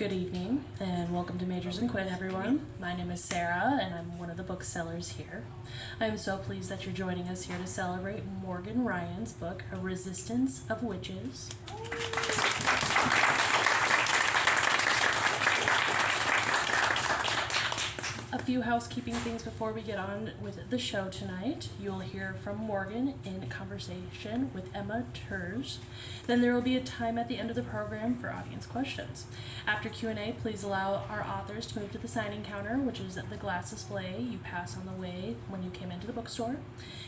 Good evening, and welcome to Magers Quinn, everyone. My name is Sarah, and I'm one of the booksellers here. I am so pleased that you're joining us here to celebrate Morgan Ryan's book, A Resistance of Witches. A few housekeeping things before we get on with the show tonight. You'll hear from Morgan in conversation with Emma Törzs. Then there will be a time at the end of the program for audience questions. After Q&A, please allow our authors to move to the signing counter, which is at the glass display you pass on the way when you came into the bookstore.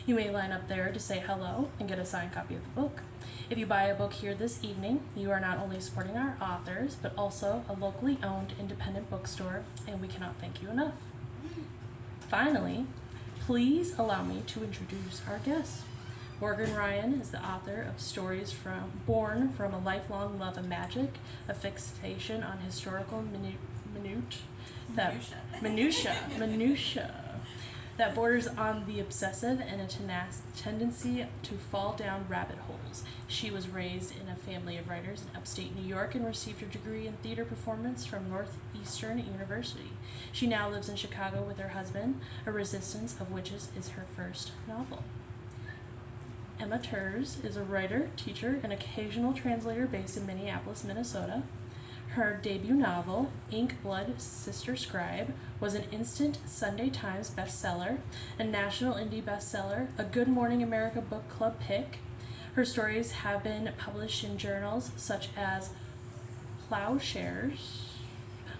You may line up there to say hello and get a signed copy of the book. If you buy a book here this evening, you are not only supporting our authors, but also a locally owned independent bookstore, and we cannot thank you enough. Finally, please allow me to introduce our guest. Morgan Ryan is the author of stories born from a lifelong love of magic, a fixation on historical minutia that borders on the obsessive and a tendency to fall down rabbit holes. She was raised in a family of writers in upstate New York and received her degree in theater performance from Northeastern University. She now lives in Chicago with her husband. A Resistance of Witches is her first novel. Emma Törzs is a writer, teacher, and occasional translator based in Minneapolis, Minnesota. Her debut novel, Ink, Blood, Sister Scribe, was an instant Sunday Times bestseller, a national indie bestseller, a Good Morning America Book Club pick. Her stories have been published in journals such as Plowshares,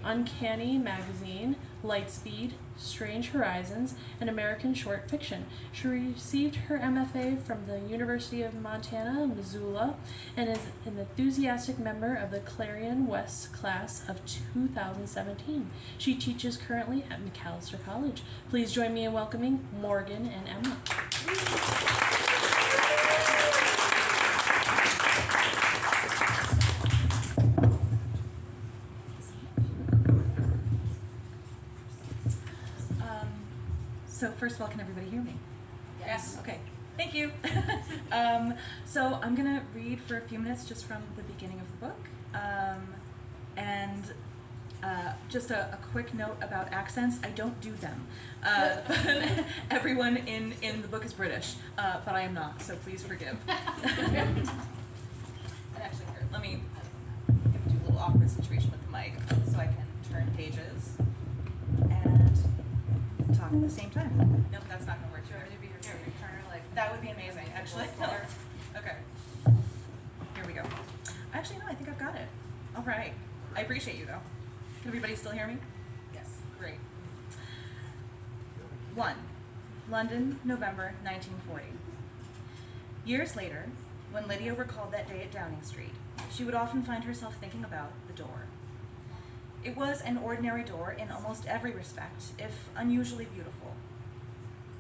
Uncanny Magazine, Lightspeed, Strange Horizons, and American Short Fiction. She received her MFA from the University of Montana, Missoula, and is an enthusiastic member of the Clarion West class of 2017. She teaches currently at Macalester College. Please join me in welcoming Morgan and Emma. So first of all, can everybody hear me? Yes. Okay. Thank you. So I'm going to read for a few minutes just from the beginning of the book. And just a quick note about accents. I don't do them. Everyone in the book is British, but I am not, so please forgive. And actually, here, let me do a little awkward situation with the mic so I can turn pages and talk at the same time. Nope, that's not going to work. Do you want me to be your favorite turner? Like That would be amazing, actually. Okay. Here we go. Actually, no, I think I've got it. All right. I appreciate you, though. Can everybody still hear me? yes. Great. 1. London, November 1940. Years later, when Lydia recalled that day at Downing Street, she would often find herself thinking about the door. It was an ordinary door in almost every respect, if unusually beautiful.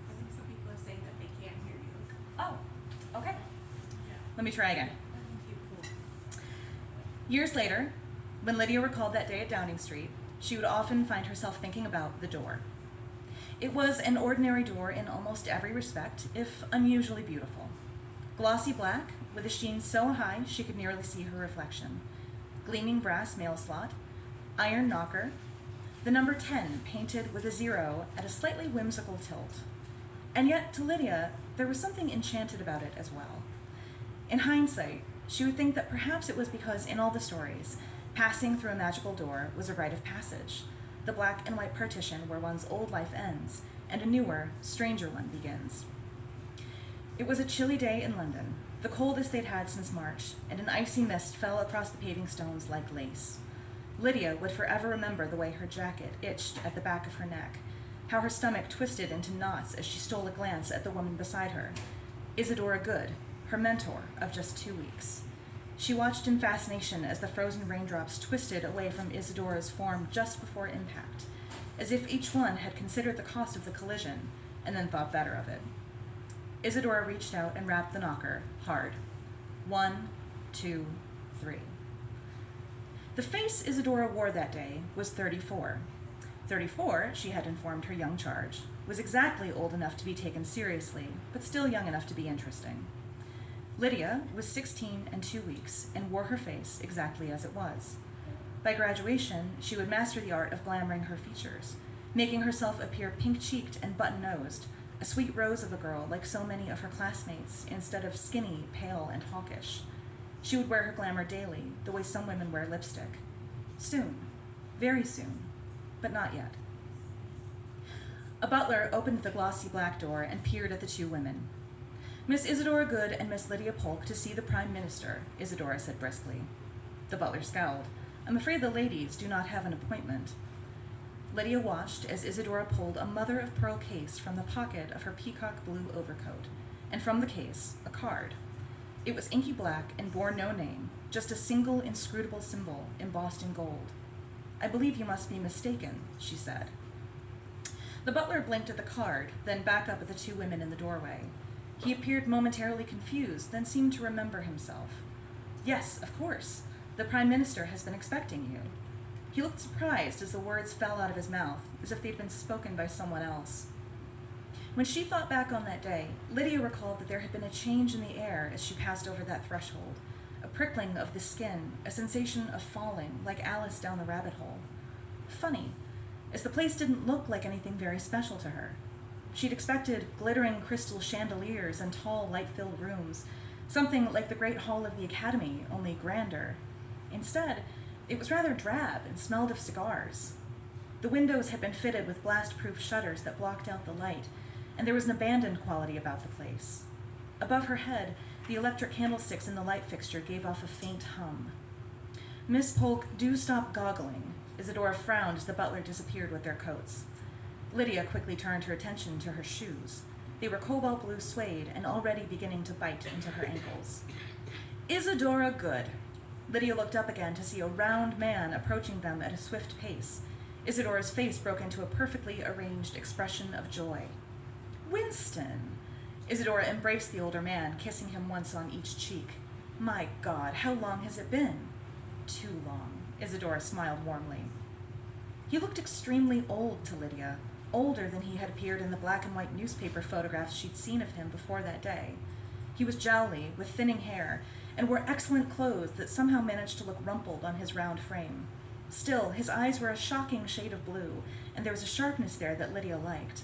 I think some people are saying that they can't hear you. Oh, okay. Let me try again. Years later, when Lydia recalled that day at Downing Street, she would often find herself thinking about the door. It was an ordinary door in almost every respect, if unusually beautiful. Glossy black, with a sheen so high she could nearly see her reflection. Gleaming brass mail slot, iron knocker, the number 10 painted with a 0 at a slightly whimsical tilt. And yet, to Lydia, there was something enchanted about it as well. In hindsight, she would think that perhaps it was because in all the stories, passing through a magical door was a rite of passage, the black and white partition where one's old life ends and a newer, stranger one begins. It was a chilly day in London, the coldest they'd had since March, and an icy mist fell across the paving stones like lace. Lydia would forever remember the way her jacket itched at the back of her neck, how her stomach twisted into knots as she stole a glance at the woman beside her, Isadora Good, her mentor of just 2 weeks. She watched in fascination as the frozen raindrops twisted away from Isadora's form just before impact, as if each one had considered the cost of the collision and then thought better of it. Isadora reached out and rapped the knocker hard. 1, 2, 3. The face Isadora wore that day was 34. 34, she had informed her young charge, was exactly old enough to be taken seriously, but still young enough to be interesting. Lydia was 16 and 2 weeks and wore her face exactly as it was. By graduation, she would master the art of glamoring her features, making herself appear pink-cheeked and button-nosed, a sweet rose of a girl like so many of her classmates, instead of skinny, pale, and hawkish. She would wear her glamour daily, the way some women wear lipstick. Soon, very soon, but not yet. A butler opened the glossy black door and peered at the two women. "Miss Isadora Good and Miss Lydia Polk to see the Prime Minister," Isadora said briskly. The butler scowled. "I'm afraid the ladies do not have an appointment." Lydia watched as Isadora pulled a mother-of-pearl case from the pocket of her peacock blue overcoat, and from the case, a card. It was inky black and bore no name, just a single inscrutable symbol embossed in gold. "I believe you must be mistaken," she said. The butler blinked at the card, then back up at the two women in the doorway. He appeared momentarily confused, then seemed to remember himself. "Yes, of course. The Prime Minister has been expecting you." He looked surprised as the words fell out of his mouth, as if they'd been spoken by someone else. When she thought back on that day, Lydia recalled that there had been a change in the air as she passed over that threshold, a prickling of the skin, a sensation of falling, like Alice down the rabbit hole. Funny, as the place didn't look like anything very special to her. She'd expected glittering crystal chandeliers and tall, light-filled rooms, something like the Great Hall of the Academy, only grander. Instead, it was rather drab and smelled of cigars. The windows had been fitted with blast-proof shutters that blocked out the light, and there was an abandoned quality about the place. Above her head, the electric candlesticks in the light fixture gave off a faint hum. "Miss Polk, do stop goggling." Isadora frowned as the butler disappeared with their coats. Lydia quickly turned her attention to her shoes. They were cobalt blue suede and already beginning to bite into her ankles. "Isadora Good." Lydia looked up again to see a round man approaching them at a swift pace. Isadora's face broke into a perfectly arranged expression of joy. "Winston!" Isadora embraced the older man, kissing him once on each cheek. "My God, how long has it been?" "Too long," Isadora smiled warmly. He looked extremely old to Lydia, older than he had appeared in the black and white newspaper photographs she'd seen of him before that day. He was jowly, with thinning hair, and wore excellent clothes that somehow managed to look rumpled on his round frame. Still, his eyes were a shocking shade of blue, and there was a sharpness there that Lydia liked.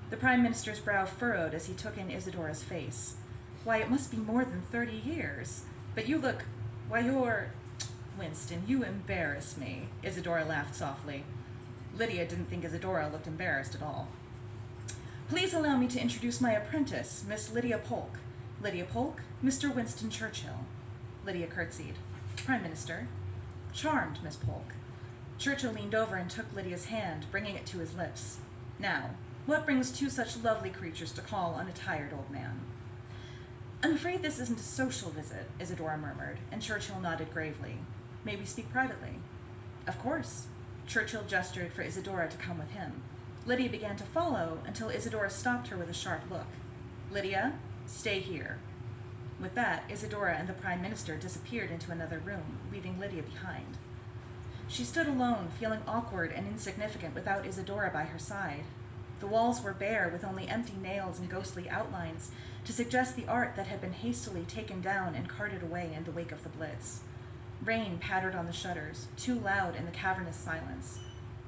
The Prime Minister's brow furrowed as he took in Isadora's face. "Why, it must be more than 30 years. But you look... Why, you're... Winston, you embarrass me," Isadora laughed softly. Lydia didn't think Isadora looked embarrassed at all. "Please allow me to introduce my apprentice, Miss Lydia Polk. Lydia Polk, Mr. Winston Churchill." Lydia curtsied. "Prime Minister." "Charmed, Miss Polk." Churchill leaned over and took Lydia's hand, bringing it to his lips. "Now, what brings two such lovely creatures to call on a tired old man?" "I'm afraid this isn't a social visit," Isadora murmured, and Churchill nodded gravely. "May we speak privately?" "Of course." Churchill gestured for Isadora to come with him. Lydia began to follow until Isadora stopped her with a sharp look. "Lydia, stay here." With that, Isadora and the Prime Minister disappeared into another room, leaving Lydia behind. She stood alone, feeling awkward and insignificant without Isadora by her side. The walls were bare, with only empty nails and ghostly outlines to suggest the art that had been hastily taken down and carted away in the wake of the Blitz. Rain pattered on the shutters, too loud in the cavernous silence.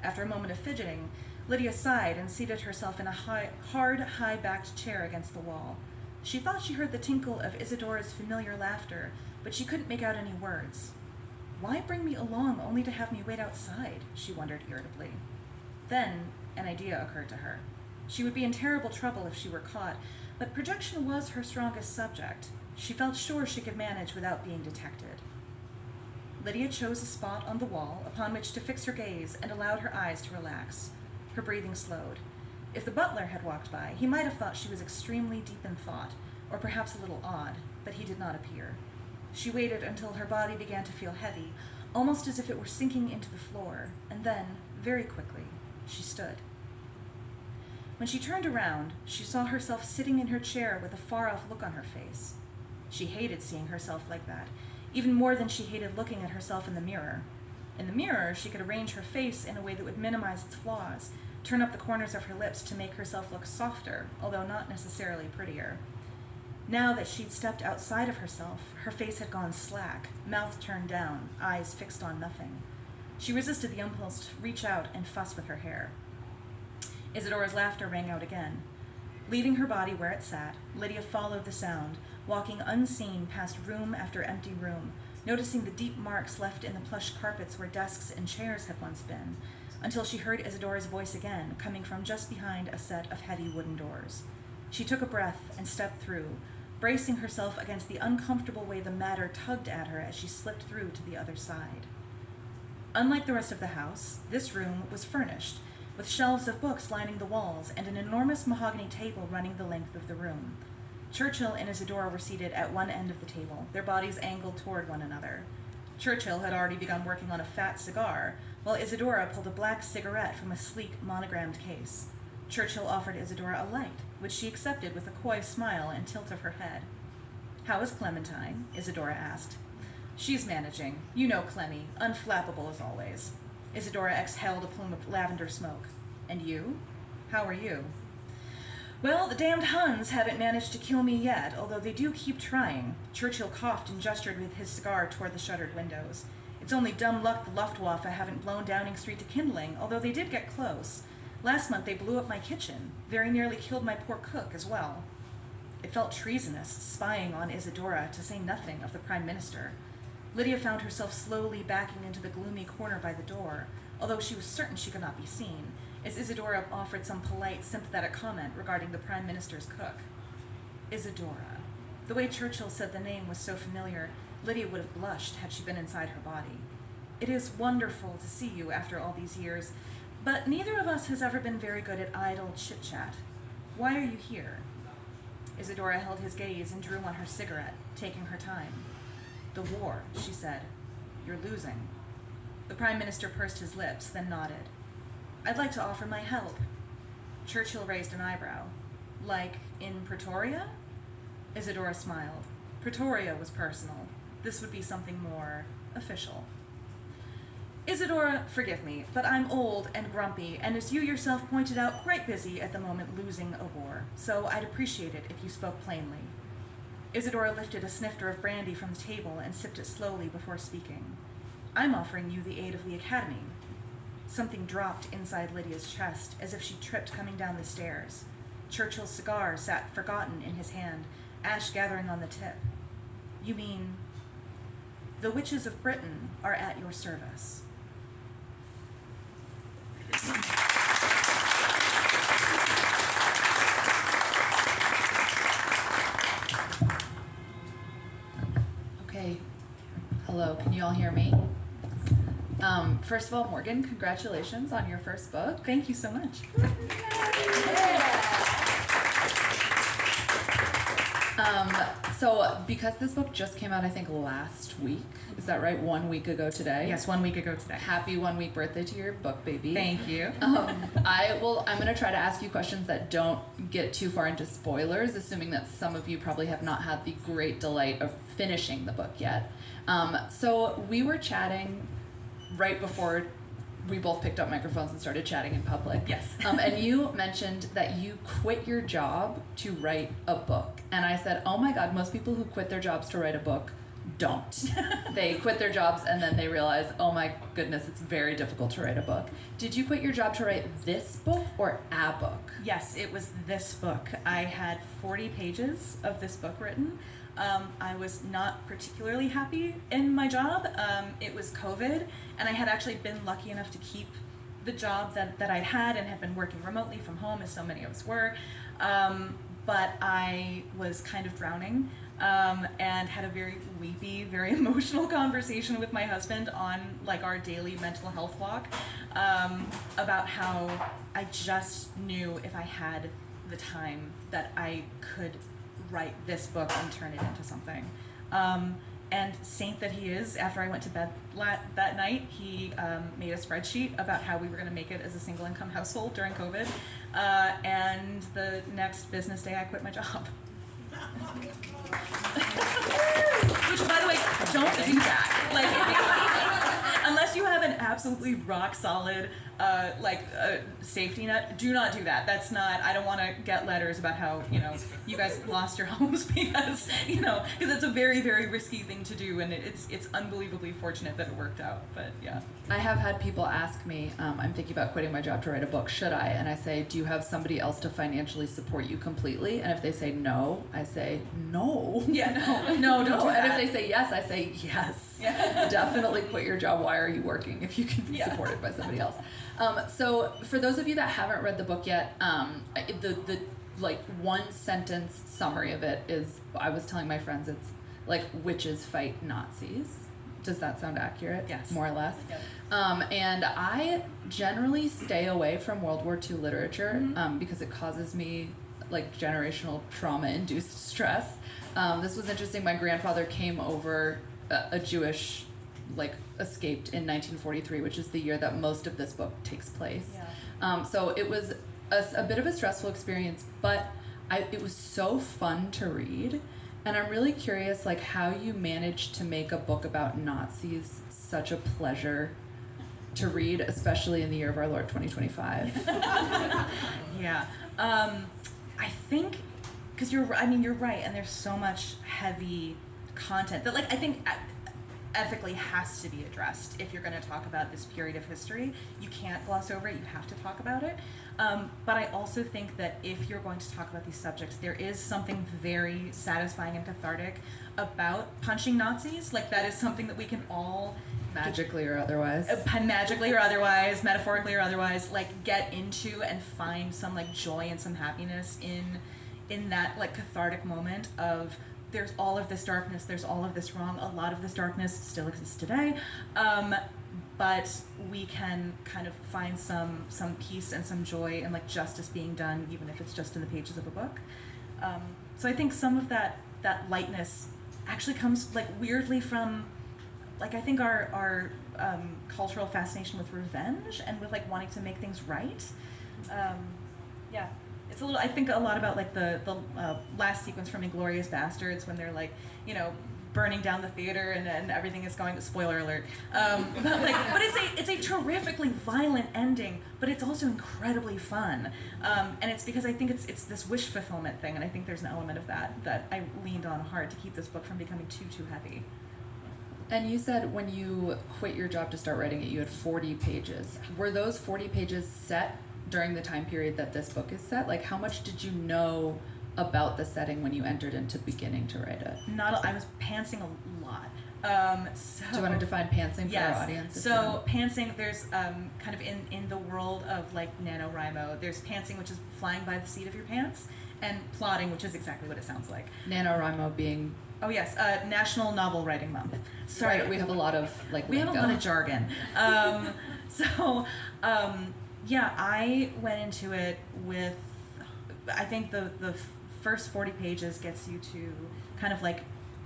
After a moment of fidgeting, Lydia sighed and seated herself in a hard, high-backed chair against the wall. She thought she heard the tinkle of Isadora's familiar laughter, but she couldn't make out any words. "Why bring me along only to have me wait outside?" she wondered irritably. Then an idea occurred to her. She would be in terrible trouble if she were caught, but projection was her strongest subject. She felt sure she could manage without being detected. Lydia chose a spot on the wall upon which to fix her gaze and allowed her eyes to relax. Her breathing slowed. If the butler had walked by, he might have thought she was extremely deep in thought, or perhaps a little odd, but he did not appear. She waited until her body began to feel heavy, almost as if it were sinking into the floor, and then, very quickly, she stood. When she turned around, she saw herself sitting in her chair with a far-off look on her face. She hated seeing herself like that, even more than she hated looking at herself in the mirror. In the mirror, she could arrange her face in a way that would minimize its flaws, turn up the corners of her lips to make herself look softer, although not necessarily prettier. Now that she'd stepped outside of herself, her face had gone slack, mouth turned down, eyes fixed on nothing. She resisted the impulse to reach out and fuss with her hair. Isadora's laughter rang out again. Leaving her body where it sat, Lydia followed the sound, walking unseen past room after empty room, noticing the deep marks left in the plush carpets where desks and chairs had once been, until she heard Isadora's voice again, coming from just behind a set of heavy wooden doors. She took a breath and stepped through, bracing herself against the uncomfortable way the matter tugged at her as she slipped through to the other side. Unlike the rest of the house, this room was furnished, with shelves of books lining the walls and an enormous mahogany table running the length of the room. Churchill and Isadora were seated at one end of the table, their bodies angled toward one another. Churchill had already begun working on a fat cigar, while Isadora pulled a black cigarette from a sleek, monogrammed case. Churchill offered Isadora a light, which she accepted with a coy smile and tilt of her head. "How is Clementine?" Isadora asked. "She's managing. You know Clemmy, unflappable as always." Isadora exhaled a plume of lavender smoke. "And you? How are you?" "Well, the damned Huns haven't managed to kill me yet, although they do keep trying." Churchill coughed and gestured with his cigar toward the shuttered windows. "It's only dumb luck the Luftwaffe haven't blown Downing Street to kindling, although they did get close. Last month they blew up my kitchen, very nearly killed my poor cook as well." It felt treasonous, spying on Isadora, to say nothing of the Prime Minister. Lydia found herself slowly backing into the gloomy corner by the door, although she was certain she could not be seen, as Isadora offered some polite, sympathetic comment regarding the Prime Minister's cook. Isadora. The way Churchill said the name was so familiar, Lydia would have blushed had she been inside her body. "It is wonderful to see you after all these years, but neither of us has ever been very good at idle chit-chat. Why are you here?" Isadora held his gaze and drew on her cigarette, taking her time. "The war," she said. "You're losing." The Prime Minister pursed his lips, then nodded. "I'd like to offer my help." Churchill raised an eyebrow. "Like in Pretoria?" Isadora smiled. Pretoria was personal. This would be something more official. "Isadora, forgive me, but I'm old and grumpy, and as you yourself pointed out, quite busy at the moment losing a war, so I'd appreciate it if you spoke plainly." Isadora lifted a snifter of brandy from the table and sipped it slowly before speaking. "I'm offering you the aid of the Academy." Something dropped inside Lydia's chest, as if she tripped coming down the stairs. Churchill's cigar sat forgotten in his hand, ash gathering on the tip. "You mean, the witches of Britain are at your service." Okay. Hello, can you all hear me? First of all, Morgan, congratulations on your first book. Thank you so much. So because this book just came out, I think last week, is that right? 1 week ago today? Yes, 1 week ago today. Happy 1 week birthday to your book, baby. Thank you. I'm going to try to ask you questions that don't get too far into spoilers, assuming that some of you probably have not had the great delight of finishing the book yet. So we were chatting right before we both picked up microphones and started chatting in public. Yes. And you mentioned that you quit your job to write a book. And I said, oh my God, most people who quit their jobs to write a book don't. They quit their jobs and then they realize, oh my goodness, it's very difficult to write a book. Did you quit your job to write this book or a book? Yes, it was this book. I had 40 pages of this book written. I was not particularly happy in my job. It was COVID, and I had actually been lucky enough to keep the job that I'd had and had been working remotely from home, as so many of us were. But I was kind of drowning and had a very weepy, very emotional conversation with my husband on like our daily mental health walk about how I just knew if I had the time that I could write this book and turn it into something. And saint that he is, after I went to bed that night, he made a spreadsheet about how we were going to make it as a single income household during COVID. And the next business day, I quit my job. Which, by the way, don't do that. Like, unless unless you have an absolutely rock solid safety net, do not do that. That's not, I don't want to get letters about how, you guys lost your homes because it's a very, very risky thing to do, and it's unbelievably fortunate that it worked out, but yeah. I have had people ask me, I'm thinking about quitting my job to write a book, should I? And I say, do you have somebody else to financially support you completely? And if they say no, I say, no. Yeah, no, don't do that. And if they say yes, I say, yes. Yeah. Definitely quit your job. Why are you working if you can be supported by somebody else? So for those of you that haven't read the book yet, the one sentence summary of it is, I was telling my friends, it's like witches fight Nazis. Does that sound accurate? Yes. More or less? Yep. And I generally stay away from World War II literature because it causes me generational trauma-induced stress. This was interesting. My grandfather came over, a Jewish, escaped in 1943, which is the year that most of this book takes place. Yeah. So it was a bit of a stressful experience, but it was so fun to read. And I'm really curious, how you managed to make a book about Nazis such a pleasure to read, especially in the year of our Lord 2025. Yeah. I think, because you're right, and there's so much heavy content that, I think ethically has to be addressed if you're going to talk about this period of history. You can't gloss over it, you have to talk about it. But I also think that if you're going to talk about these subjects, there is something very satisfying and cathartic about punching Nazis. That is something that we can all Magically or otherwise, metaphorically or otherwise, get into and find some joy and some happiness in that cathartic moment of, there's all of this darkness, there's all of this wrong, a lot of this darkness still exists today, but we can kind of find some peace and some joy and justice being done, even if it's just in the pages of a book. So I think some of that lightness actually comes weirdly from I think our cultural fascination with revenge and with wanting to make things right. Yeah. It's I think a lot about the last sequence from Inglourious Bastards when they're burning down the theater and everything is going, spoiler alert. But it's a terrifically violent ending, but it's also incredibly fun. And it's because I think it's this wish fulfillment thing, and I think there's an element of that I leaned on hard to keep this book from becoming too heavy. And you said when you quit your job to start writing it, you had 40 pages. Were those 40 pages set during the time period that this book is set? How much did you know about the setting when you entered into beginning to write it? I was pantsing a lot. So, do you want to define pantsing for yes. our audience? So pantsing, there's kind of in the world of NaNoWriMo, there's pantsing, which is flying by the seat of your pants, and plotting, which is exactly what it sounds like. NaNoWriMo being... Oh yes, National Novel Writing Month. Sorry, right, we have a lot of we have a lot of jargon. Yeah, I went into it with, I think the first 40 pages gets you to kind of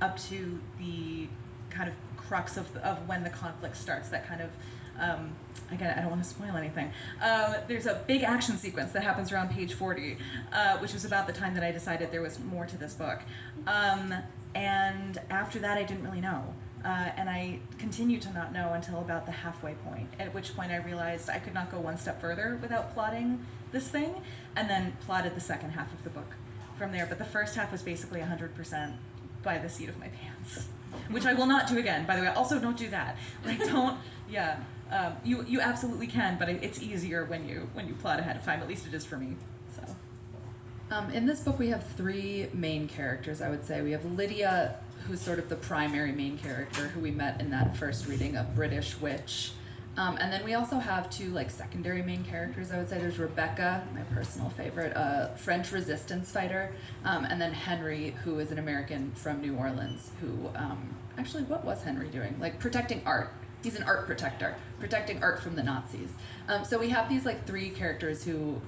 up to the kind of crux of when the conflict starts. That kind of again, I don't want to spoil anything. There's a big action sequence that happens around page 40, which was about the time that I decided there was more to this book. And after that, I didn't really know. And I continued to not know until about the halfway point, at which point I realized I could not go one step further without plotting this thing, and then plotted the second half of the book from there. But the first half was basically 100% by the seat of my pants, which I will not do again, by the way. Also, don't do that. Don't, yeah. You absolutely can, but it's easier when you plot ahead of time. At least it is for me. So. In this book, we have three main characters, I would say. We have Lydia, who's sort of the primary main character, who we met in that first reading, a British witch. And then we also have two secondary main characters, I would say. There's Rebecca, my personal favorite, a French resistance fighter, and then Henry, who is an American from New Orleans, who, actually, what was Henry doing? Protecting art. He's an art protector, protecting art from the Nazis. So we have these three characters who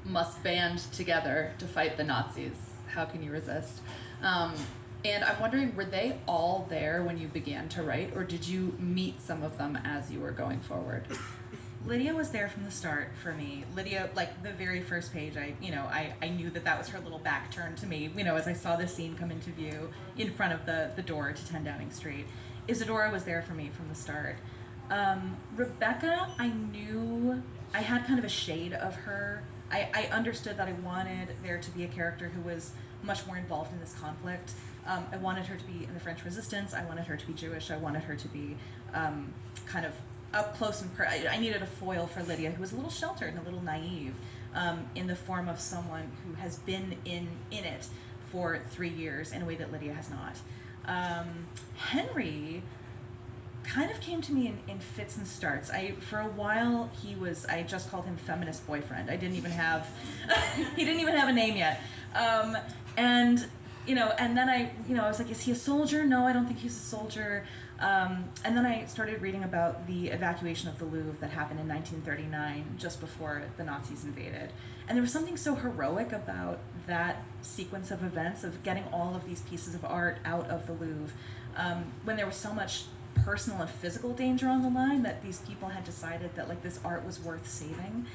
must band together to fight the Nazis. How can you resist? And I'm wondering, were they all there when you began to write, or did you meet some of them as you were going forward? Lydia was there from the start for me. Lydia, the very first page, I knew that was her little back turn to me, as I saw this scene come into view in front of the door to 10 Downing Street. Isadora was there for me from the start. Rebecca, I knew I had kind of a shade of her. I understood that I wanted there to be a character who was much more involved in this conflict. I wanted her to be in the French Resistance. I wanted her to be Jewish. I wanted her to be kind of up close and I needed a foil for Lydia, who was a little sheltered and a little naive, in the form of someone who has been in it for 3 years in a way that Lydia has not. Henry kind of came to me in fits and starts. For a while I just called him feminist boyfriend. I didn't even have he didn't even have a name yet. And then I was like, is he a soldier? No, I don't think he's a soldier. And then I started reading about the evacuation of the Louvre that happened in 1939, just before the Nazis invaded. And there was something so heroic about that sequence of events, of getting all of these pieces of art out of the Louvre, when there was so much personal and physical danger on the line, that these people had decided that like this art was worth saving,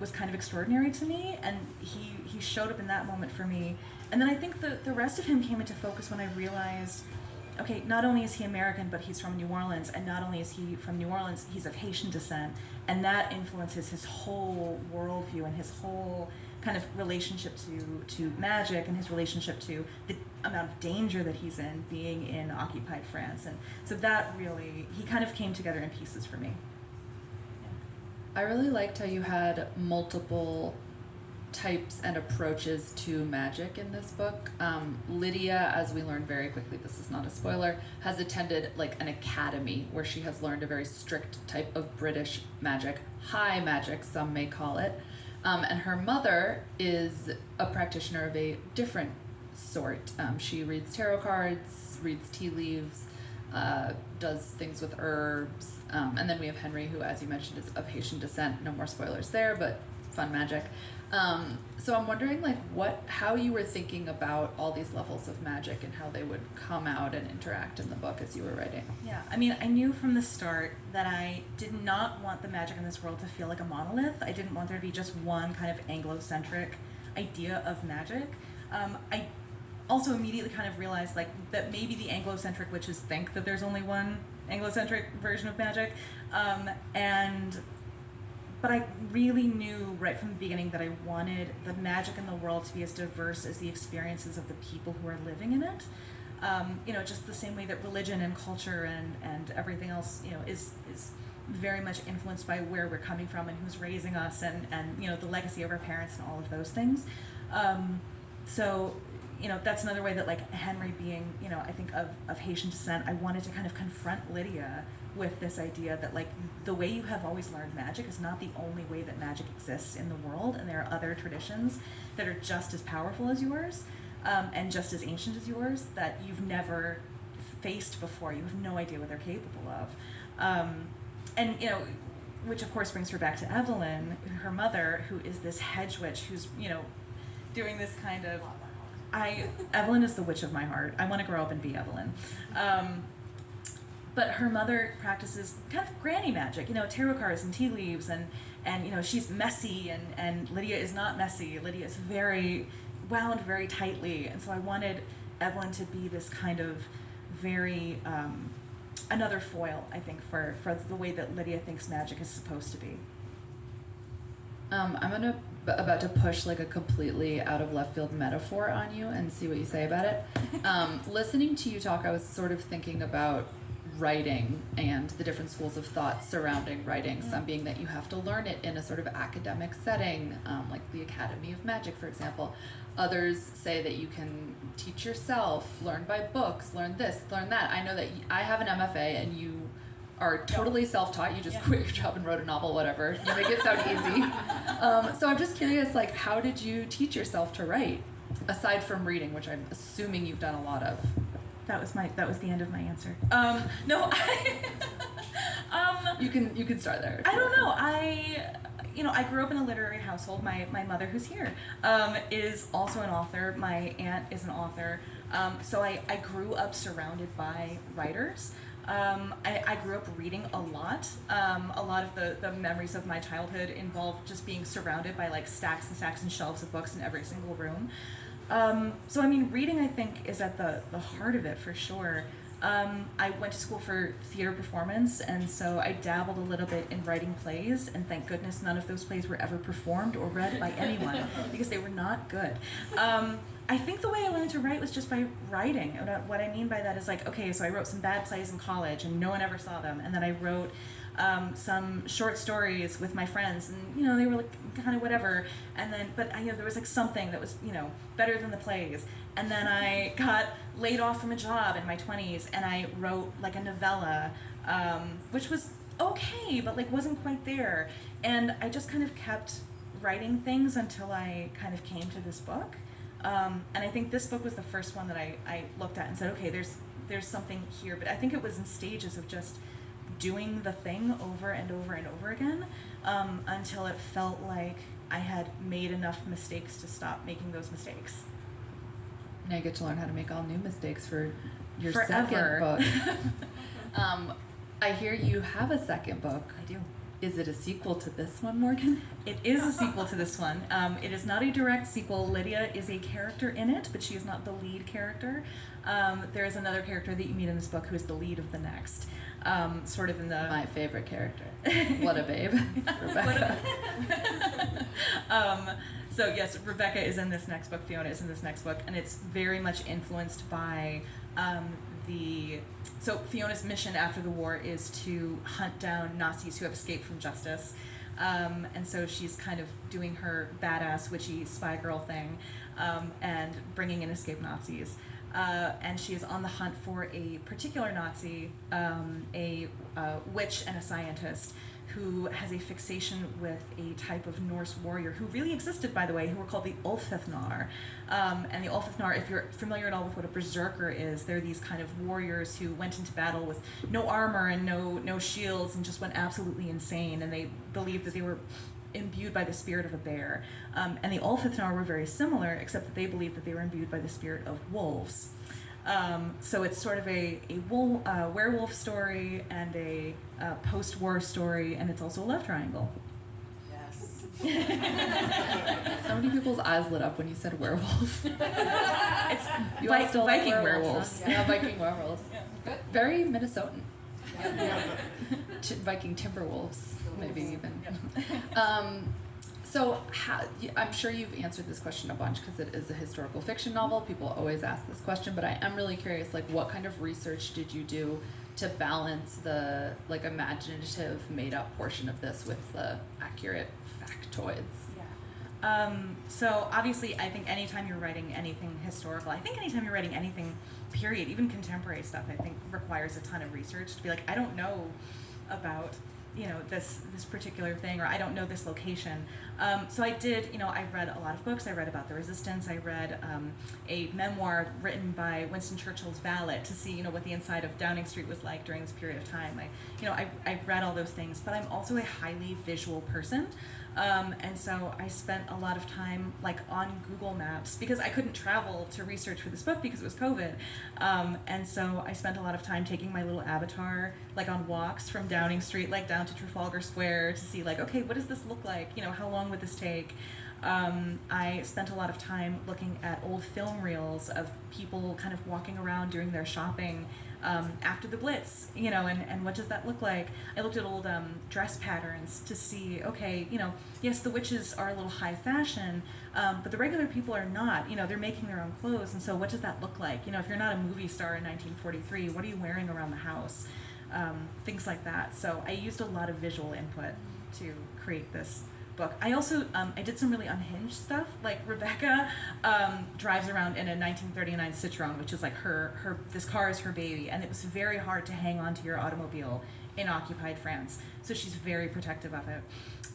was kind of extraordinary to me. And he showed up in that moment for me. And then I think the rest of him came into focus when I realized, okay, not only is he American, but he's from New Orleans, and not only is he from New Orleans, he's of Haitian descent, and that influences his whole worldview and his whole kind of relationship to magic, and his relationship to the amount of danger that he's in being in occupied France. And so that really, he kind of came together in pieces for me. I really liked how you had multiple types and approaches to magic in this book. Lydia, as we learned very quickly, this is not a spoiler, has attended like an academy where she has learned a very strict type of British magic, high magic, some may call it. And her mother is a practitioner of a different sort. She reads tarot cards, reads tea leaves, does things with herbs. And then we have Henry, who, as you mentioned, is of Haitian descent. No more spoilers there, but fun magic. So I'm wondering, like, how you were thinking about all these levels of magic and how they would come out and interact in the book as you were writing. Yeah, I mean, I knew from the start that I did not want the magic in this world to feel like a monolith. I didn't want there to be just one kind of Anglo-centric idea of magic. I also immediately kind of realized, like, that maybe the Anglo-centric witches think that there's only one Anglo-centric version of magic, but I really knew right from the beginning that I wanted the magic in the world to be as diverse as the experiences of the people who are living in it. Just the same way that religion and culture and everything else, is very much influenced by where we're coming from and who's raising us and the legacy of our parents and all of those things. So that's another way that, like, Henry being, I think of Haitian descent, I wanted to kind of confront Lydia with this idea that, like, the way you have always learned magic is not the only way that magic exists in the world, and there are other traditions that are just as powerful as yours, and just as ancient as yours, that you've never faced before. You have no idea what they're capable of. Which of course brings her back to Evelyn, her mother, who is this hedge witch who's, doing this kind of... Evelyn is the witch of my heart. I want to grow up and be Evelyn. But her mother practices kind of granny magic, tarot cards and tea leaves, and she's messy, and Lydia is not messy. Lydia is very wound very tightly, and so I wanted Evelyn to be this kind of very, another foil, I think, for the way that Lydia thinks magic is supposed to be. I'm about to push like a completely out of left field metaphor on you and see what you say about it. Listening to you talk, I was sort of thinking about writing and the different schools of thought surrounding writing. Some being that you have to learn it in a sort of academic setting, like the Academy of Magic, for example. Others say that you can teach yourself, learn by books, learn this, learn that. I know that I have an MFA and you are totally self-taught. You just quit your job and wrote a novel, whatever. You make it sound easy. So I'm just curious, like, how did you teach yourself to write, aside from reading, which I'm assuming you've done a lot of? That was the end of my answer. No, you can start there. I don't know. I grew up in a literary household. My mother, who's here, is also an author. My aunt is an author. So I grew up surrounded by writers. I grew up reading a lot. A lot of the memories of my childhood involved just being surrounded by, like, stacks and stacks and shelves of books in every single room. So I mean, reading, I think, is at the heart of it for sure. I went to school for theater performance, and so I dabbled a little bit in writing plays, and thank goodness none of those plays were ever performed or read by anyone because they were not good. I think the way I learned to write was just by writing. What I mean by that is like, okay, so I wrote some bad plays in college and no one ever saw them, and then I wrote some short stories with my friends, and they were like kind of whatever, and then but there was like something that was better than the plays, and then I got laid off from a job in my 20s, and I wrote like a novella, which was okay, but like wasn't quite there, and I just kind of kept writing things until I kind of came to this book, and I think this book was the first one that I looked at and said, okay, there's something here, but I think it was in stages of just doing the thing over and over and over again, until it felt like I had made enough mistakes to stop making those mistakes. Now you get to learn how to make all new mistakes for your Forever. second book. I hear you have a second book. I do. Is it a sequel to this one, Morgan? It is a sequel to this one. It is not a direct sequel. Lydia is a character in it, but she is not the lead character. There is another character that you meet in this book who is the lead of the next. Sort of in the... My favorite character. What a babe. Rebecca. So yes, Rebecca is in this next book, Fiona is in this next book, and it's very much influenced by so Fiona's mission after the war is to hunt down Nazis who have escaped from justice. And so she's kind of doing her badass witchy spy girl thing, and bringing in escaped Nazis. And she is on the hunt for a particular Nazi, a witch and a scientist, who has a fixation with a type of Norse warrior who really existed, by the way, who were called the Ulfethnar. And the Ulfethnar, if you're familiar at all with what a berserker is, they're these kind of warriors who went into battle with no armor and no shields and just went absolutely insane, and they believed that they were imbued by the spirit of a bear. And the Ulfethnar were very similar, except that they believed that they were imbued by the spirit of wolves. So it's sort of a werewolf story and a post-war story, and it's also a love triangle. Yes. So many people's eyes lit up when you said werewolf. It's You all still like Viking werewolves. werewolves. Yeah, Viking werewolves. Yeah. Good. Very Minnesotan. Viking timber wolves, maybe even. So I'm sure you've answered this question a bunch because it is a historical fiction novel. People always ask this question, but I am really curious, like, what kind of research did you do to balance the, like, imaginative, made-up portion of this with the accurate factoids? Yeah. So obviously, I think anytime you're writing anything historical, I think anytime you're writing anything, period, even contemporary stuff, I think requires a ton of research to be like, I don't know about this particular thing, or I don't know this location. So I did, I read a lot of books. I read about the resistance. I read a memoir written by Winston Churchill's valet to see, what the inside of Downing Street was like during this period of time. I read all those things, but I'm also a highly visual person. And so I spent a lot of time on Google Maps because I couldn't travel to research for this book because it was COVID. And so I spent a lot of time taking my little avatar on walks from Downing Street down to Trafalgar Square to see okay, what does this look like? How long would this take? I spent a lot of time looking at old film reels of people kind of walking around doing their shopping after the Blitz, and what does that look like? I looked at old dress patterns to see, okay, yes, the witches are a little high fashion, but the regular people are not, they're making their own clothes, and so what does that look like? If you're not a movie star in 1943, what are you wearing around the house? Things like that. So I used a lot of visual input to create this book. I also I did some really unhinged stuff. Rebecca drives around in a 1939 Citroen, which is her this car is her baby, and it was very hard to hang on to your automobile in occupied France. So she's very protective of it.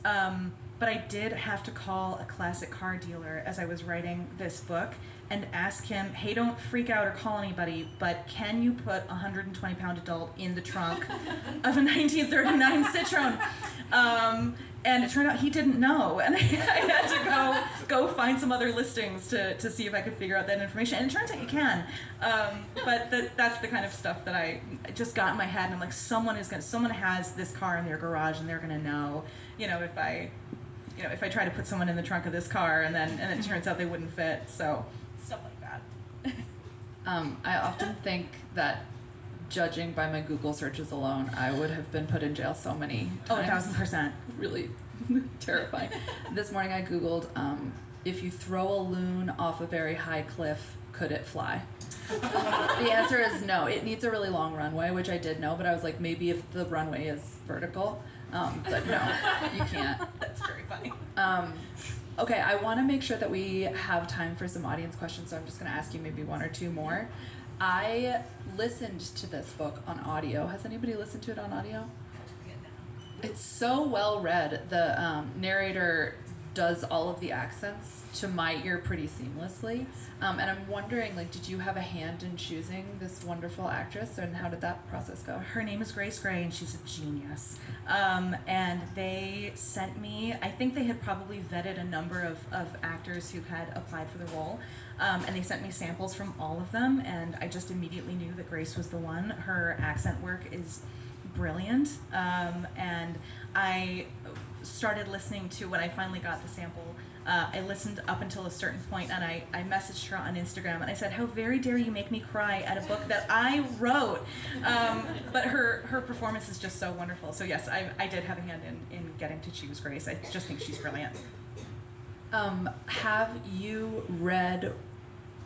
But I did have to call a classic car dealer as I was writing this book and ask him, hey, don't freak out or call anybody, but can you put a 120-pound adult in the trunk of a 1939 Citroen? And it turned out he didn't know, and I had to go find some other listings to see if I could figure out that information. And it turns out you can, but that's the kind of stuff that I just got in my head. And I'm like, someone has this car in their garage, and they're gonna know, if I try to put someone in the trunk of this car, and it turns out they wouldn't fit. So stuff like that. I often think that judging by my Google searches alone, I would have been put in jail so many Oh, times. 1000%. Really terrifying. This morning I Googled, if you throw a loon off a very high cliff, could it fly? The answer is no. It needs a really long runway, which I did know, but I was like, maybe if the runway is vertical. But no, you can't. That's very funny. Okay, I want to make sure that we have time for some audience questions, so I'm just going to ask you maybe one or two more. I listened to this book on audio. Has anybody listened to it on audio? It's so well read. The narrator does all of the accents to my ear pretty seamlessly. And I'm wondering, like, did you have a hand in choosing this wonderful actress, and how did that process go? Her name is Grace Gray, and she's a genius. And they sent me, I think they had probably vetted a number of actors who had applied for the role. And they sent me samples from all of them, and I just immediately knew that Grace was the one. Her accent work is brilliant. And I started listening to, when I finally got the sample, I listened up until a certain point, and I messaged her on Instagram, and I said, how very dare you make me cry at a book that I wrote. But her performance is just so wonderful. So yes, I did have a hand in getting to choose Grace. I just think she's brilliant. Have you read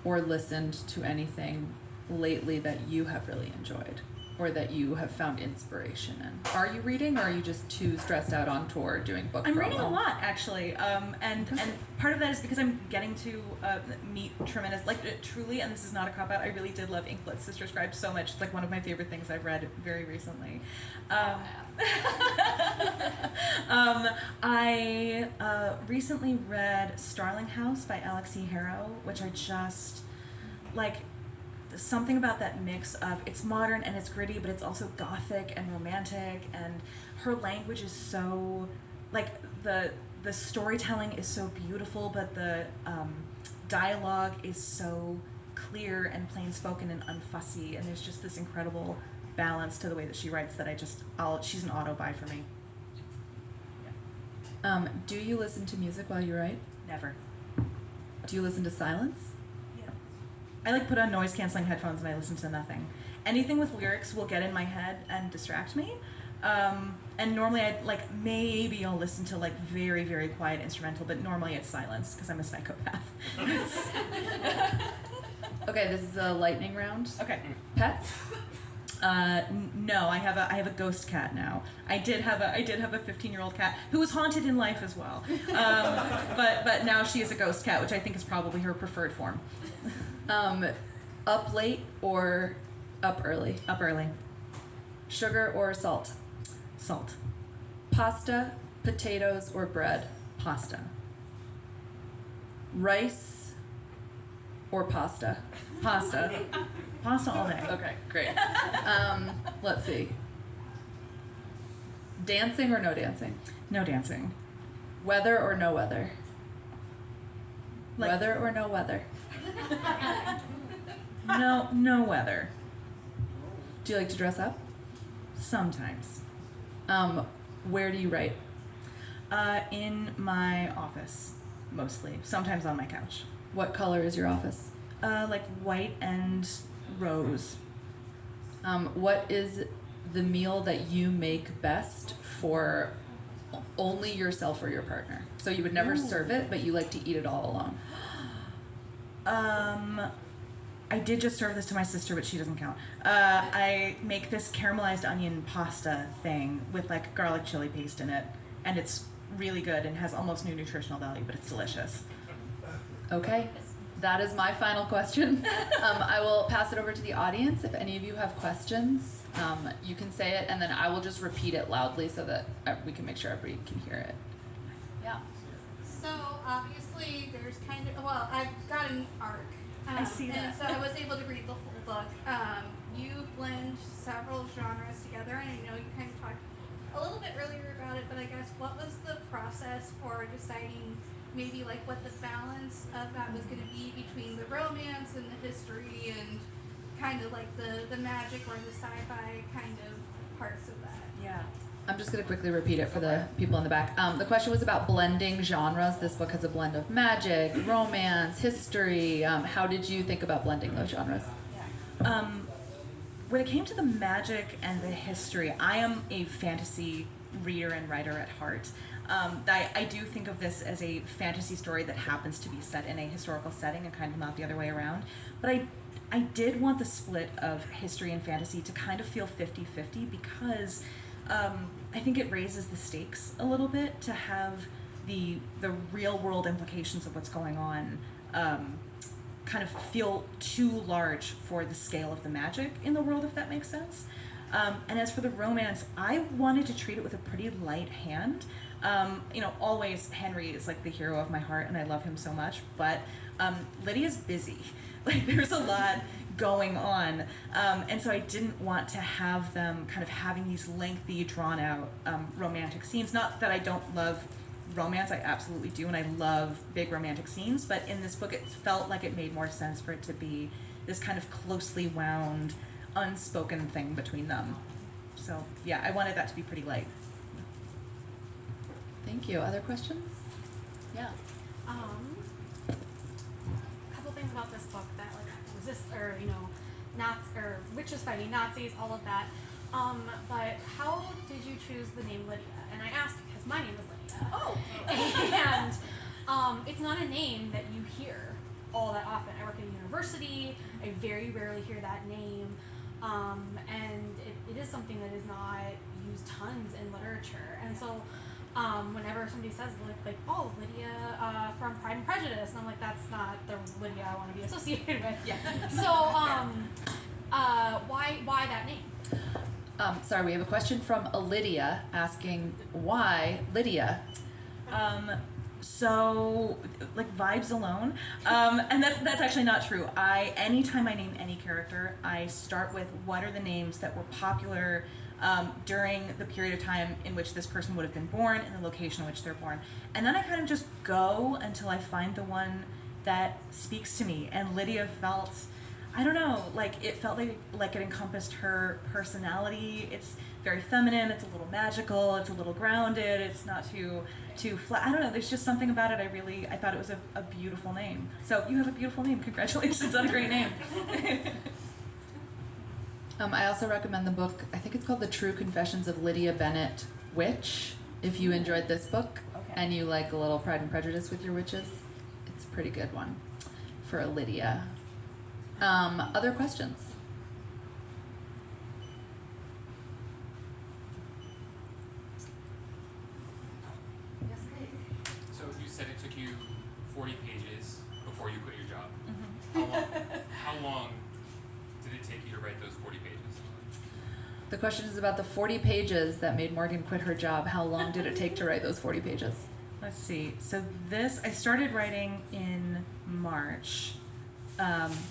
or listened to anything lately that you have really enjoyed, or that you have found inspiration in? Are you reading, or are you just too stressed out on tour doing book promo? I'm reading a lot, actually, and part of that is because I'm getting to meet tremendous, like, truly, and this is not a cop-out, I really did love Inklet's Sister Scribe so much. It's like one of my favorite things I've read very recently. I recently read Starling House by Alexei Harrow, which I just, like, something about that mix of, it's modern and it's gritty, but it's also gothic and romantic, and her language is so, like, the storytelling is so beautiful, but the dialogue is so clear and plain spoken and unfussy, and there's just this incredible balance to the way that she writes that she's an auto buy for me. Do you listen to music while you write? Never. Do you listen to silence? I like put on noise canceling headphones and I listen to nothing. Anything with lyrics will get in my head and distract me. And normally maybe I'll listen to like very, very quiet instrumental, but normally it's silence because I'm a psychopath. Okay, this is a lightning round. Okay. Pets? No, I have a ghost cat now. I did have a 15-year-old cat who was haunted in life as well. But now she is a ghost cat, which I think is probably her preferred form. Up late or up early? Up early. Sugar or salt? Salt. Pasta, potatoes, or bread? Pasta. Rice or pasta? Pasta. Pasta all day. Okay, great. Let's see. Dancing or no dancing? No dancing. Weather or no weather? Like- Weather or no weather? No weather. Do you like to dress up? Sometimes. Where do you write? In my office, mostly. Sometimes on my couch. What color is your office? Like white and rose. What is the meal that you make best for only yourself or your partner? So you would never Ooh. serve it, but you like to eat it all alone. I did just serve this to my sister, but she doesn't count. I make this caramelized onion pasta thing with like garlic chili paste in it, and it's really good and has almost no nutritional value, but it's delicious. Okay, that is my final question. I will pass it over to the audience. If any of you have questions, you can say it, and then I will just repeat it loudly so that we can make sure everybody can hear it. Yeah. So obviously there's kind of, well, I've got an arc. I see and that. so I was able to read the whole book. You blend several genres together, and I know you kind of talked a little bit earlier about it, but I guess what was the process for deciding maybe like what the balance of that was going to be between the romance and the history and kind of like the magic or the sci-fi kind of parts of that? Yeah. I'm just going to quickly repeat it for the people in the back. The question was about blending genres. This book has a blend of magic, romance, history. How did you think about blending those genres? when it came to the magic and the history, I am a fantasy reader and writer at heart. I do think of this as a fantasy story that happens to be set in a historical setting and kind of not the other way around. But I did want the split of history and fantasy to kind of feel 50-50 because I think it raises the stakes a little bit to have the real world implications of what's going on kind of feel too large for the scale of the magic in the world, if that makes sense. And as for the romance, I wanted to treat it with a pretty light hand. Always Henry is like the hero of my heart, and I love him so much. But Lydia's busy. Like there's a lot going on, and so I didn't want to have them kind of having these lengthy, drawn out romantic scenes. Not that I don't love romance, I absolutely do, and I love big romantic scenes. But in this book, it felt like it made more sense for it to be this kind of closely wound, unspoken thing between them. So yeah, I wanted that to be pretty light. Thank you. Other questions? Yeah. A couple things about this book that witches fighting Nazis, all of that. But how did you choose the name Lydia? And I asked because my name is Lydia. Oh. And it's not a name that you hear all that often. I work at a university. I very rarely hear that name. And it is something that is not used tons in literature. And so whenever somebody says Lydia from Pride and Prejudice, and I'm like, that's not the Lydia I want to be associated with. Yeah. So why that name? Sorry, we have a question from Lydia asking why Lydia? So like vibes alone, and that's actually not true. Anytime I name any character, I start with what are the names that were popular during the period of time in which this person would have been born and the location in which they're born, and then I kind of just go until I find the one that speaks to me. And Lydia felt, I don't know, like it felt like it encompassed her personality. It's very feminine, it's a little magical, it's a little grounded, it's not too flat. I don't know, there's just something about it I thought it was a beautiful name. So you have a beautiful name, congratulations on a great name. I also recommend the book, I think it's called The True Confessions of Lydia Bennet Witch. If you enjoyed this book and you like a little Pride and Prejudice with your witches, it's a pretty good one for Lydia. Other questions? Yes, please. So you said it took you 40 pages before you quit your job. Mm-hmm. How long did it take you to write those 40 pages? The question is about the 40 pages that made Morgan quit her job. How long did it take to write those 40 pages? Let's see. So I started writing in March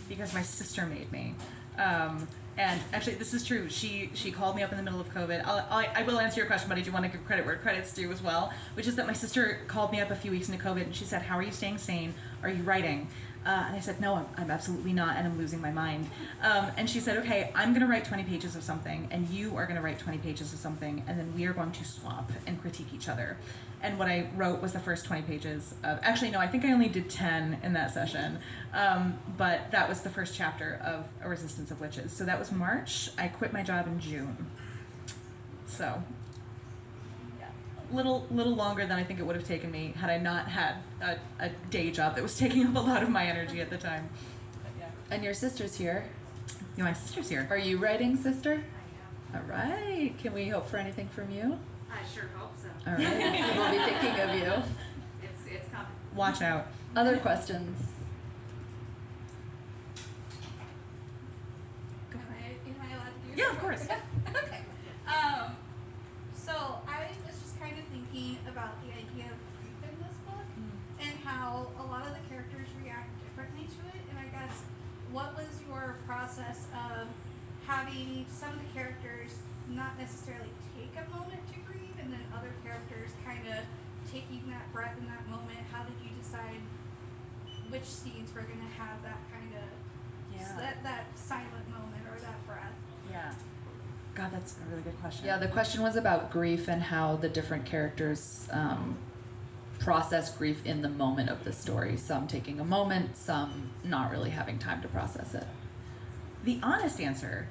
because my sister made me. And actually, this is true. She called me up in the middle of COVID. I will answer your question, but I do want to give credit where credit's due as well, which is that my sister called me up a few weeks into COVID, and she said, "How are you staying sane? Are you writing?" And I said, "No, I'm absolutely not, and I'm losing my mind." And she said, "Okay, I'm going to write 20 pages of something, and you are going to write 20 pages of something, and then we are going to swap and critique each other." And what I wrote was the first 20 pages of, actually, no, I think I only did 10 in that session, but that was the first chapter of A Resistance of Witches. So that was March. I quit my job in June. So, yeah, little longer than I think it would have taken me had I not had a day job that was taking up a lot of my energy at the time. But yeah. And your sister's here. Yeah, my sister's here. Are you writing, sister? All right. Can we hope for anything from you? I sure hope so. All right. We'll be thinking of you. It's coming. Watch out. Other questions? Am I allowed to do Yeah, this? of course. Okay. So I was just kind of thinking about the idea of grief in this book and how a lot of the characters react differently to it. And I guess, what was your process of having some of the characters not necessarily take a moment to grieve, and then other characters kind of taking that breath in that moment? How did you decide which scenes were going to have that kind of that silent moment or that breath? Yeah. God, that's a really good question. Yeah, the question was about grief and how the different characters process grief in the moment of the story. Some taking a moment, some not really having time to process it. The honest answer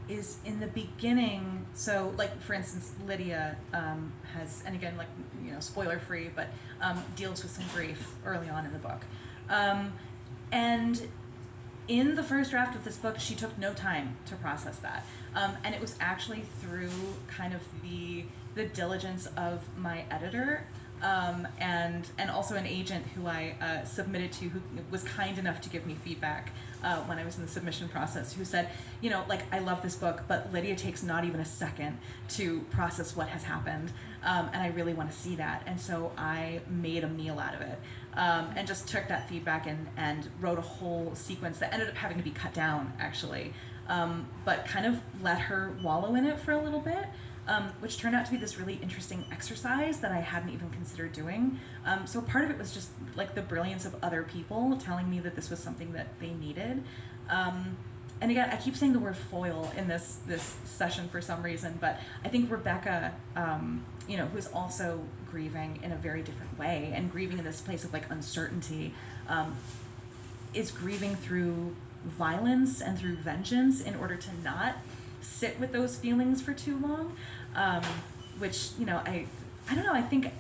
is in the beginning. So, like, for instance, Lydia has, and again, like, spoiler free, but deals with some grief early on in the book. And in the first draft of this book, she took no time to process that. And it was actually through kind of the diligence of my editor, and also an agent who I submitted to, who was kind enough to give me feedback when I was in the submission process, who said, I love this book, but Lydia takes not even a second to process what has happened, and I really want to see that. And so I made a meal out of it, and just took that feedback and wrote a whole sequence that ended up having to be cut down, actually, but kind of let her wallow in it for a little bit. Which turned out to be this really interesting exercise that I hadn't even considered doing. So part of it was just like the brilliance of other people telling me that this was something that they needed. And again, I keep saying the word foil in this session for some reason, but I think Rebecca, who's also grieving in a very different way and grieving in this place of like uncertainty, is grieving through violence and through vengeance in order to not sit with those feelings for too long, which, I don't know, I think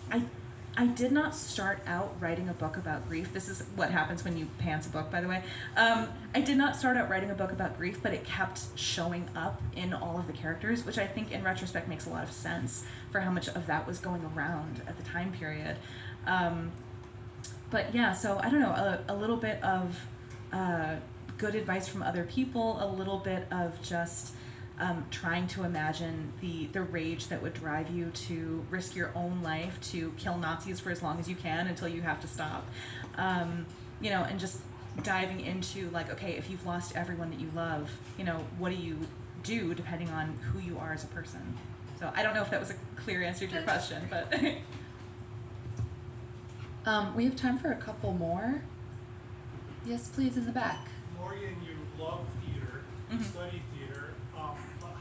I did not start out writing a book about grief. This is what happens when you pants a book, by the way. I did not start out writing a book about grief, but it kept showing up in all of the characters, which I think in retrospect makes a lot of sense for how much of that was going around at the time period. But yeah, so I don't know, a little bit of good advice from other people, a little bit of just trying to imagine the rage that would drive you to risk your own life to kill Nazis for as long as you can until you have to stop, and just diving into like, okay, if you've lost everyone that you love, what do you do depending on who you are as a person? So I don't know if that was a clear answer to your question, but we have time for a couple more. Yes, please, in the back. Morgan, you love theater, study theater.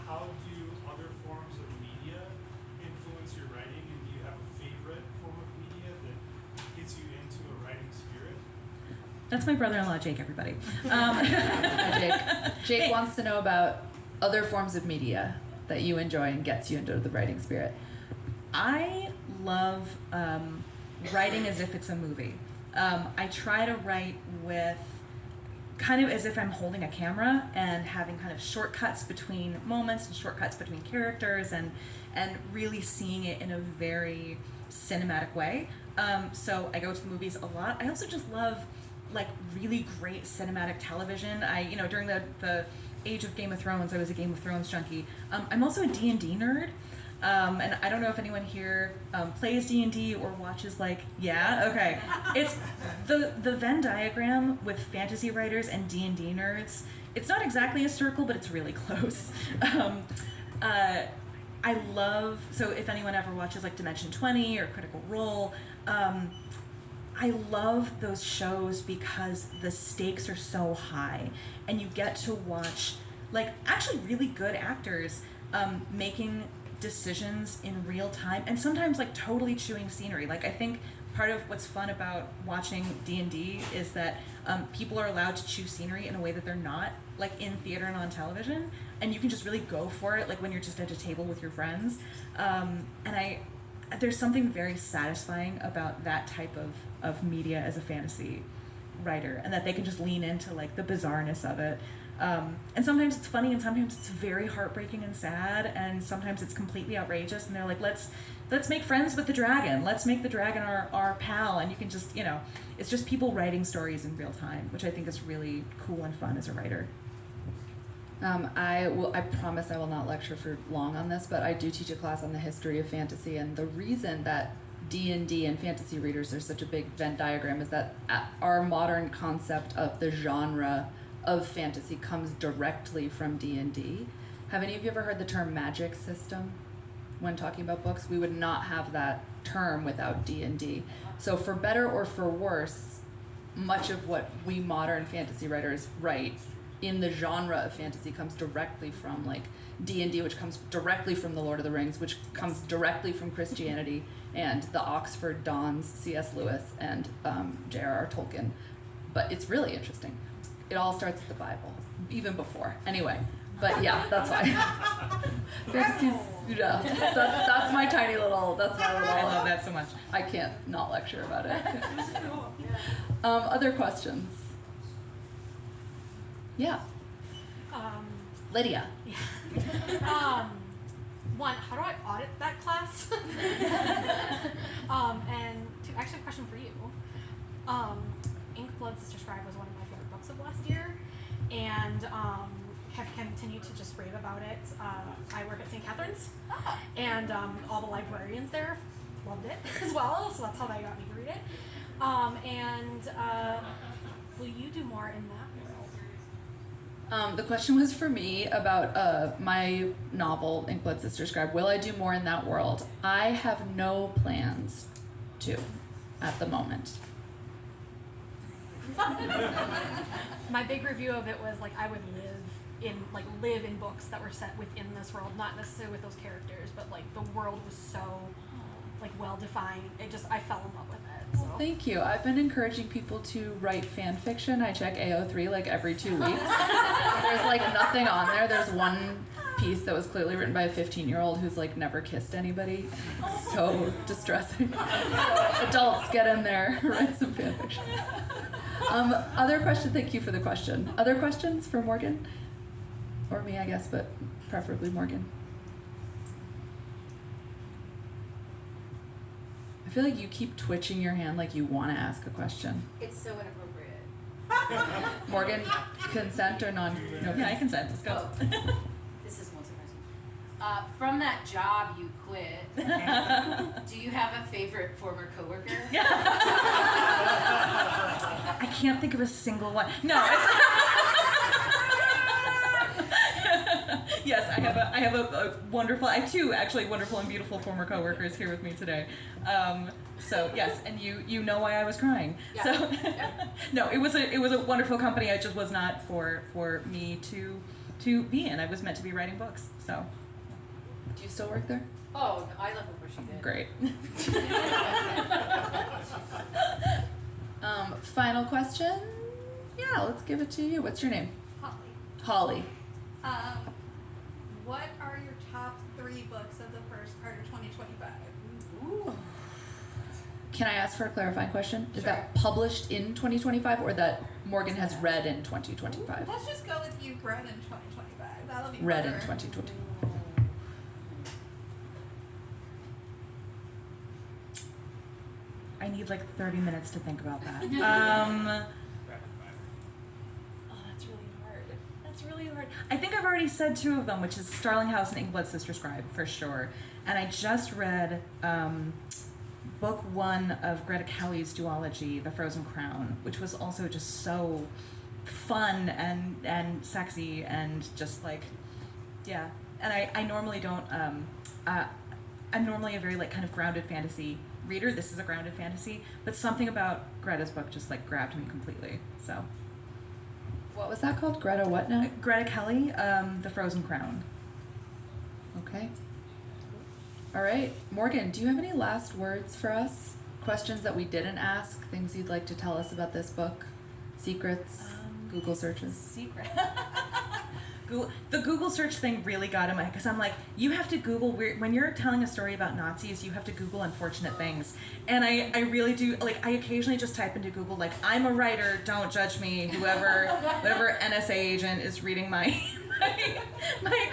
How do other forms of media influence your writing, and do you have a favorite form of media that gets you into a writing spirit? that's my brother-in-law, Jake, everybody. Hi, Jake. Jake wants to know about other forms of media that you enjoy and gets you into the writing spirit. I love writing as if it's a movie. I try to write with kind of as if I'm holding a camera and having kind of shortcuts between moments and shortcuts between characters, and really seeing it in a very cinematic way. So I go to the movies a lot. I also just love like really great cinematic television. During the age of Game of Thrones, I was a Game of Thrones junkie. I'm also a D&D nerd. And I don't know if anyone here plays D&D or watches okay. It's the Venn diagram with fantasy writers and D&D nerds. It's not exactly a circle, but it's really close. I love, so if anyone ever watches like Dimension 20 or Critical Role, I love those shows because the stakes are so high and you get to watch like actually really good actors making decisions in real time and sometimes like totally chewing scenery. Like I think part of what's fun about watching D&D is that people are allowed to chew scenery in a way that they're not like in theater and on television, and you can just really go for it like when you're just at a table with your friends, and there's something very satisfying about that type of media as a fantasy writer, and that they can just lean into like the bizarreness of it. And sometimes it's funny, and sometimes it's very heartbreaking and sad, and sometimes it's completely outrageous, and they're like, let's make friends with the dragon. Let's make the dragon our pal, and you can just, it's just people writing stories in real time, which I think is really cool and fun as a writer. I promise I will not lecture for long on this, but I do teach a class on the history of fantasy, and the reason that D&D and fantasy readers are such a big Venn diagram is that our modern concept of the genre of fantasy comes directly from D&D. Have any of you ever heard the term magic system when talking about books? We would not have that term without D&D. So for better or for worse, much of what we modern fantasy writers write in the genre of fantasy comes directly from like D&D, which comes directly from the Lord of the Rings, which comes directly from Christianity, and the Oxford Dons, C.S. Lewis, and J.R.R. Tolkien. But it's really interesting. It all starts with the Bible, even before. Anyway, But yeah, that's why. Yeah, that's my tiny little, that's my little. I love that so much. I can't not lecture about it. Other questions? Yeah, Lydia. One, how do I audit that class? And two, actually a question for you. Ink, Blood, Sister, Scribe was one of my favorite books of last year, and have continued to just rave about it. I work at St. Catherine's, and all the librarians there loved it as well, so that's how they got me to read it. Will you do more in that world? The question was for me about my novel, Ink, Blood, Sister, Scribe. Will I do more in that world? I have no plans to at the moment. My big review of it was like I would live in books that were set within this world, not necessarily with those characters, but like the world was so like well defined. I fell in love with it. So. Well, thank you. I've been encouraging people to write fan fiction. I check AO3 like every 2 weeks. There's like nothing on there. There's one piece that was clearly written by a 15-year-old who's like never kissed anybody. It's so distressing. So, adults, get in there, write some fan fiction. Other question? Thank you for the question. Other questions for Morgan? Or me, I guess, but preferably Morgan. I feel like you keep twitching your hand like you want to ask a question. It's so inappropriate. Morgan, consent or non? No, Yeah, I consent. Let's go. Oh. This is one surprising. From that job you quit, do you have a favorite former coworker? I can't think of a single one. No. Yes, I have a wonderful. I have two actually wonderful and beautiful former coworkers here with me today. So yes, and you know why I was crying. Yeah. So no, it was a wonderful company. It just was not for me to be in. I was meant to be writing books. So. Do you still work there? Oh, no, I left before she did. Great. Final question? Yeah, let's give it to you. What's your name? Holly. Holly. What are your top 3 books of the first part of 2025? Ooh. Can I ask for a clarifying question? Is Sure. that published in 2025 or that Morgan has read in 2025? Let's just go with you read in 2025. That'll be Read in better. 2020. I need like 30 minutes to think about that. Rapid fire. Oh, that's really hard. That's really hard. I think I've already said 2 of them, which is Starling House and Ink, Blood, Sister, Scribe, for sure. And I just read book 1 of Greta Kelly's duology, The Frozen Crown, which was also just so fun and sexy and just like, yeah. And I normally don't, I'm normally a very like kind of grounded fantasy reader. This is a grounded fantasy, but something about Greta's book just like grabbed me completely. So What was that called? Greta what now? Greta Kelly, The Frozen Crown. Okay. All right. Morgan, do you have any last words for us? Questions that we didn't ask? Things you'd like to tell us about this book? Secrets? Google searches? Secret. The Google search thing really got in my head because I'm like, you have to Google when you're telling a story about Nazis, you have to Google unfortunate things, and I really do. Like, I occasionally just type into Google like, I'm a writer, don't judge me. Whatever NSA agent is reading my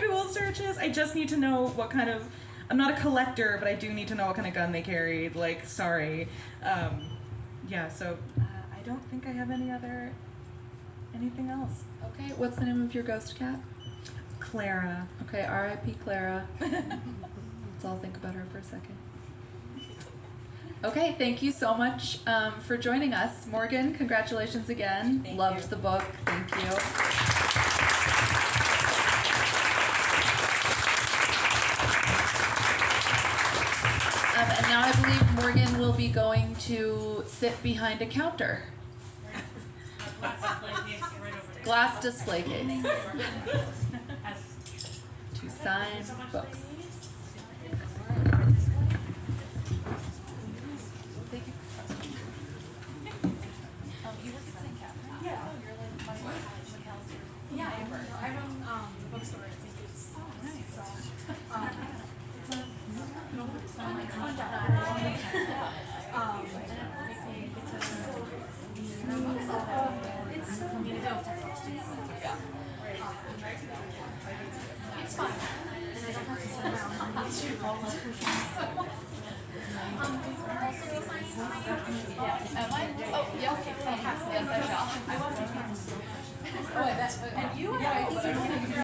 Google searches, I just need to know what kind of. I'm not a collector, but I do need to know what kind of gun they carried. Like, sorry, yeah. So I don't think I have anything else. Okay. What's the name of your ghost cat? Clara. Okay. R.I.P. Clara. Let's all think about her for a second. Okay. Thank you so much for joining us. Morgan, congratulations again. Thank Loved you. the book. Thank you. And now I believe Morgan will be going to sit behind a counter. Glass display case. To sign books. Thank you. You work at St. Catherine? Yeah. Oh, you're like my McAllister. Yeah, I run the bookstore. I think it's so it's a it's fun job. And I think we get to it's for me to go to first. It's fun, and I don't have to sit around and do all the push-ups. So, also be signing my Am I? Oh, yeah. Okay. Yes, I shall. Oh, I bet. And you and I.